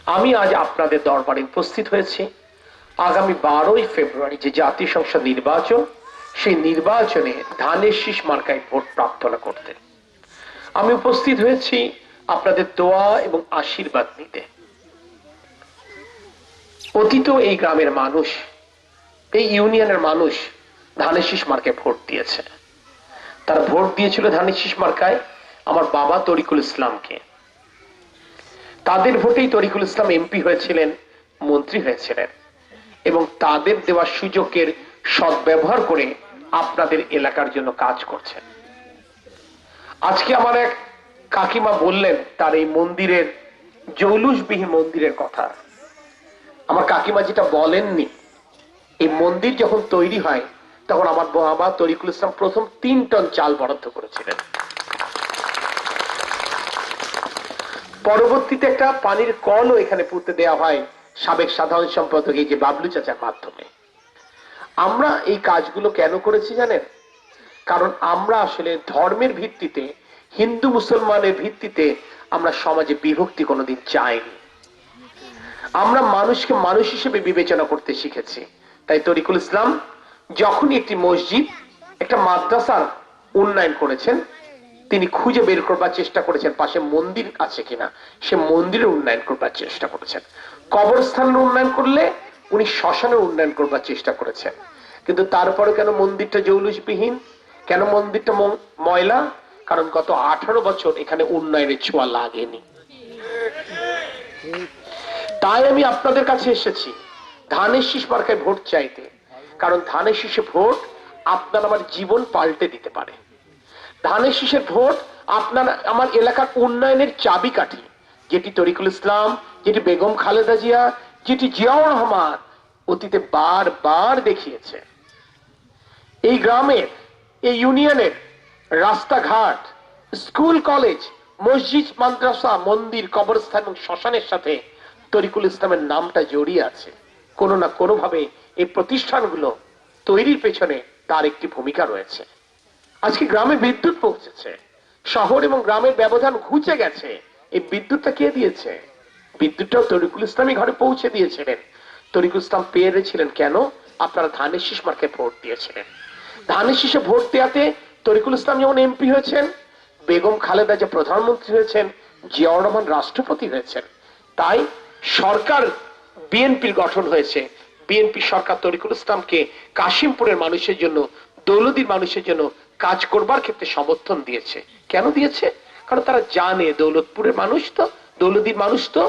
আমি আজ আপনাদের দরবারে উপস্থিত হয়েছি আগামী 12ই ফেব্রুয়ারি যে জাতীয় সংসদ নির্বাচন, সেই নির্বাচনে ধানের শীষ মার্কায় ভোট প্রার্থনা করতে। আমি উপস্থিত হয়েছি আপনাদের দোয়া এবং আশীর্বাদ নিতে। অতীত এই গ্রামের মানুষ, এই ইউনিয়নের মানুষ ধানের শীষ মার্কায় ভোট দিয়েছে। তারা ভোট দিয়েছিল ধানের শীষ মার্কায় আমার বাবা তরিকুল ইসলামকে। তাদের ভোটেই তরিকুল ইসলাম এমপি হয়েছিলেন, মন্ত্রী হয়েছিলেন, এবং তাদের দেওয়া সুযোগের সদ্ব্যবহার করে আপনাদের এলাকার জন্য কাজ করছেন। আজকে আমার এক কাকিমা বললেন তার এই মন্দিরের, জৌলুসবিহীন মন্দিরের কথা। আমার কাকিমা যেটা বলেননি, এই মন্দির যখন তৈরি হয় তখন আমার বাবা তরিকুল ইসলাম প্রথম 3 টন চাল বরাদ্দ করেছিলেন। পরবর্তীতে একটা পানির কলও এখানে পুঁতে দেওয়া হয় সাবেক সাধারণ সম্পাদক এই যে বাবলু চাচার মাধ্যমে। আমরা এই কাজগুলো কেন করেছি জানেন? কারণ আমরা আসলে ধর্মের ভিত্তিতে, হিন্দু মুসলমানের ভিত্তিতে আমরা সমাজে বিভক্তি কোনোদিন চাইনি। আমরা মানুষকে মানুষ হিসেবে বিবেচনা করতে শিখেছি। তাই তরিকুল ইসলাম যখনই একটি মসজিদ, একটা মাদ্রাসার উন্নয়ন করেছেন, তিনি খুঁজে বের করবার চেষ্টা করেছেন পাশে মন্দির আছে কিনা, সে মন্দিরের উন্নয়ন করবার চেষ্টা করেছেন। কবরস্থানের উন্নয়ন করলে উনি শ্মশানের উন্নয়ন করবার চেষ্টা করেছেন। কিন্তু তারপরে কেন মন্দিরটা জৌলুসবিহীন, কেন মন্দিরটা ময়লা? কারণ গত 18 বছর এখানে উন্নয়নের ছোঁয়া লাগেনি। তাই আমি আপনাদের কাছে এসেছি ধানের শীষ মার্কায় ভোট চাইতে। কারণ ধানের শীষে ভোট আপনার আমার জীবন পাল্টে দিতে পারে। ধানের শীষের ভোট আপনার আমার এলাকার উন্নয়নের চাবিকাঠি, যেটি তরিকুল ইসলাম, যেটি বেগম খালেদা জিয়া, যেটি জিয়াউর রহমান অতীতে বারবার দেখিয়েছে। এই গ্রামের, এই ইউনিয়নের রাস্তাঘাট, স্কুল, কলেজ, মসজিদ, মাদ্রাসা, মন্দির, কবরস্থান এবং শ্মশানের সাথে তরিকুল ইসলামের নামটা জড়িয়ে আছে। কোনো না কোনো ভাবে এই প্রতিষ্ঠানগুলো তৈরির পেছনে তার একটি ভূমিকা রয়েছে। আজকে গ্রামে বিদ্যুৎ পৌঁছেছে, শহর এবং গ্রামের ব্যবধান ঘুচে গেছে। এই বিদ্যুৎটা কে দিয়েছে? বিদ্যুৎটাও তরিকুল ইসলামই ঘরে পৌঁছে দিয়েছিলেন। তরিকুল ইসলাম পেরেছিলেন কেন? আপনারা ধানের শীষ মার্কায় ভোট দিয়েছিলেন। ধানের শীষে ভোট দেওয়াতে তরিকুল ইসলাম যেমন এমপি হয়েছেন, বেগম খালেদা যে প্রধানমন্ত্রী হয়েছেন, জিয়াউর রহমান রাষ্ট্রপতি হয়েছেন। তাই সরকার বিএনপির গঠন হয়েছে। বিএনপি সরকার তরিকুল ইসলামকে কাশিমপুরের মানুষের জন্য, দৌলদীর মানুষের জন্য কাজ করবার ক্ষেত্রে সমর্থন দিয়েছে। কেন দিয়েছে? কারণ তারা জানে দৌলতপুরের মানুষ তো, দৌলদীর মানুষ তো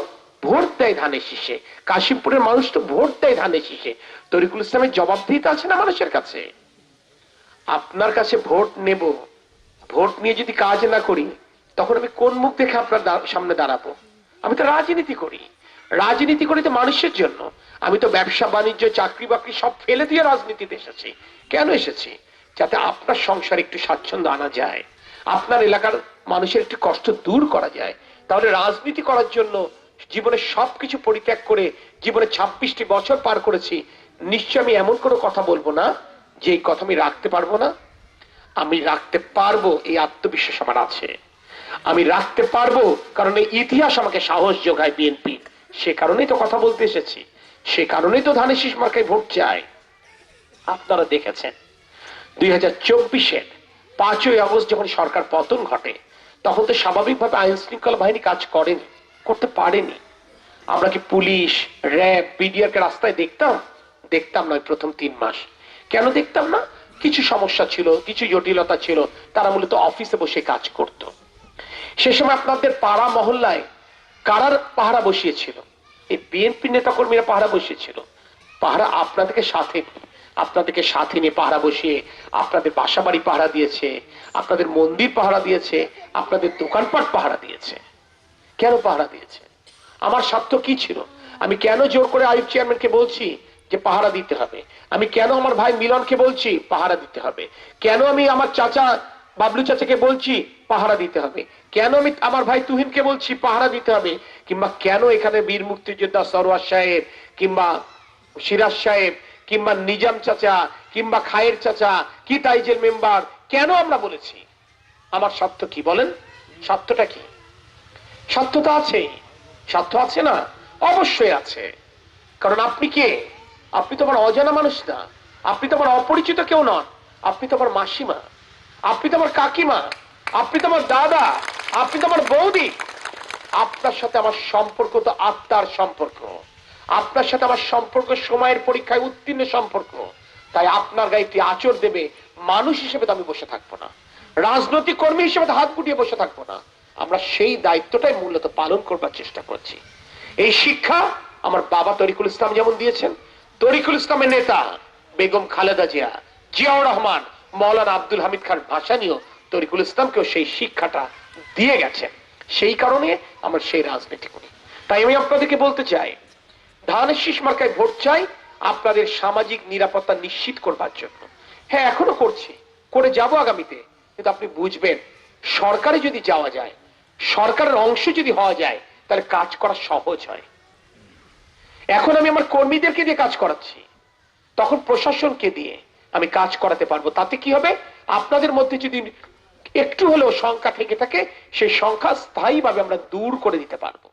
ভোট দেয় ধানের শীষে, কাশিমপুরের মানুষ তো ভোট দেয় ধানের শীষে। তরিকুল ইসলামের জবাবদিহিতা আছে না মানুষের কাছে। আপনার কাছে ভোট নেব, ভোট নিয়ে যদি কাজ না করি তখন আমি কোন মুখ দেখে আপনার সামনে দাঁড়াবো? আমি তো রাজনীতি করি, রাজনীতি করি তো মানুষের জন্য। আমি তো ব্যবসা বাণিজ্য, চাকরি বাকরি সব ফেলে দিয়ে রাজনীতিতে এসেছি। কেন এসেছি? যাতে আপনার সংসারে একটু স্বাচ্ছন্দ্য আনা যায়, আপনার এলাকার মানুষের একটু কষ্ট দূর করা যায়। তাহলে রাজনীতি করার জন্য জীবনে সবকিছু পরিত্যাগ করে জীবনে 26টি বছর পার করেছি। নিশ্চয় আমি এমন কোনো কথা বলবো না যে এই কথা আমি রাখতে পারবো না। আমি রাখতে পারবো, এই আত্মবিশ্বাস আমার আছে। আমি রাখতে পারবো কারণ এই ইতিহাস আমাকে সাহস যোগায় বিএনপি। সে কারণেই তো কথা বলতে এসেছি, সে কারণেই তো ধানের শীষ মার্কায় ভোট চাই। আপনারা দেখেছেন 2024-এর 5ই আগস্ট যখন সরকার পতন ঘটে, তখন তো স্বাভাবিকভাবে আইন শৃঙ্খলা বাহিনী কাজ করেনি, করতে পারেনি। আমরা কি পুলিশ, র্যাব, বিডিআর কে রাস্তায় দেখতাম? দেখতাম না। প্রথম 3 মাস কেন দেখতাম না? কিছু সমস্যা ছিল, কিছু জটিলতা ছিল, তারা মূলত অফিসে বসে কাজ করত। সে সময় আপনাদের পাড়া মহল্লায় কারার পাহারা বসিয়েছিল? এই বিএনপি নেতাকর্মীরা পাহারা বসিয়েছিল। পাহারা আপনাদেরকে সাথে নিয়ে পাহারা বসিয়ে আপনাদের বাসা বাড়ি পাহারা দিয়েছে, আপনাদের মন্দির পাহারা দিয়েছে, আপনাদের দোকানপাট পাহারা দিয়েছে। কেন পাহারা দিয়েছে? আমার স্বার্থ কি ছিল? আমি কেন জোর করে আইয়ুব চেয়ারম্যানকে বলছি যে পাহারা দিতে হবে? আমি কেন আমার ভাই মিলনকে বলছি পাহারা দিতে হবে? কেন আমি আমার চাচা বাবলু চাচাকে বলছি পাহারা দিতে হবে? কেন আমি আমার ভাই তুহিনকে বলছি পাহারা দিতে হবে? কিংবা কেন এখানে বীর মুক্তিযোদ্ধা সরওয়ার সাহেব, কিংবা সিরাজ সাহেব, কিংবা নিজাম চাচা, কিংবা খায়ের চাচা, কি তাইজের মেম্বার, কেন আমরা বলেছি? আমার স্বার্থ কি বলেন? স্বার্থটা কি? স্বার্থ তো আছে, স্বার্থ আছে না? অবশ্যই আছে। কারণ আপনি কে? আপনি তো আমার অজানা মানুষ না, আপনি তো আমার অপরিচিত কেউ নন, আপনি তো আমার মাসিমা, আপনি তো আমার কাকিমা, আপনি তো আমার দাদা, আপনি তো আমার বৌদি। আপনার সাথে আমার সম্পর্ক তো আত্মার সম্পর্ক, আপনার সাথে আমার সম্পর্ক সময়ের পরীক্ষায় উত্তীর্ণ সম্পর্ক। তাই আপনার গায়ে একটি আঁচড় দেবে মানুষ হিসেবে তো আমি বসে থাকবো না, রাজনৈতিক কর্মী হিসেবে তো হাত গুটিয়ে বসে থাকবো না। আমরা সেই দায়িত্বটাই মূলত পালন করবার চেষ্টা করছি। এই শিক্ষা আমার বাবা তরিকুল ইসলাম যেমন দিয়েছেন, তরিকুল ইসলামের নেতা বেগম খালেদা জিয়া, জিয়াউর রহমান, মৌলানা আব্দুল হামিদ খান ভাসানীও তরিকুল ইসলামকেও সেই শিক্ষাটা দিয়ে গেছেন। সেই কারণে আমরা সেই রাজনীতি করি। তাই আমি আপনাদেরকে বলতে চাই, ধানের শীষ মার্কায় ভোট চাই আপনাদের সামাজিক নিরাপত্তা নিশ্চিত করবার জন্য। হ্যাঁ, এখনো করছি, করে যাব আগামীতে। কিন্তু আপনি বুঝবেন, সরকারে যদি যাওয়া যায়, সরকারের অংশ যদি হওয়া যায়, তাহলে কাজ করা সহজ হয়। এখন আমি আমার কর্মীদেরকে দিয়ে কাজ করাচ্ছি, তখন প্রশাসনকে দিয়ে আমি কাজ করাতে পারবো। তাতে কি হবে? আপনাদের মধ্যে যদি একটু হলেও সংখ্যা থেকে থাকে, সেই সংখ্যা স্থায়ীভাবে আমরা দূর করে দিতে পারবো।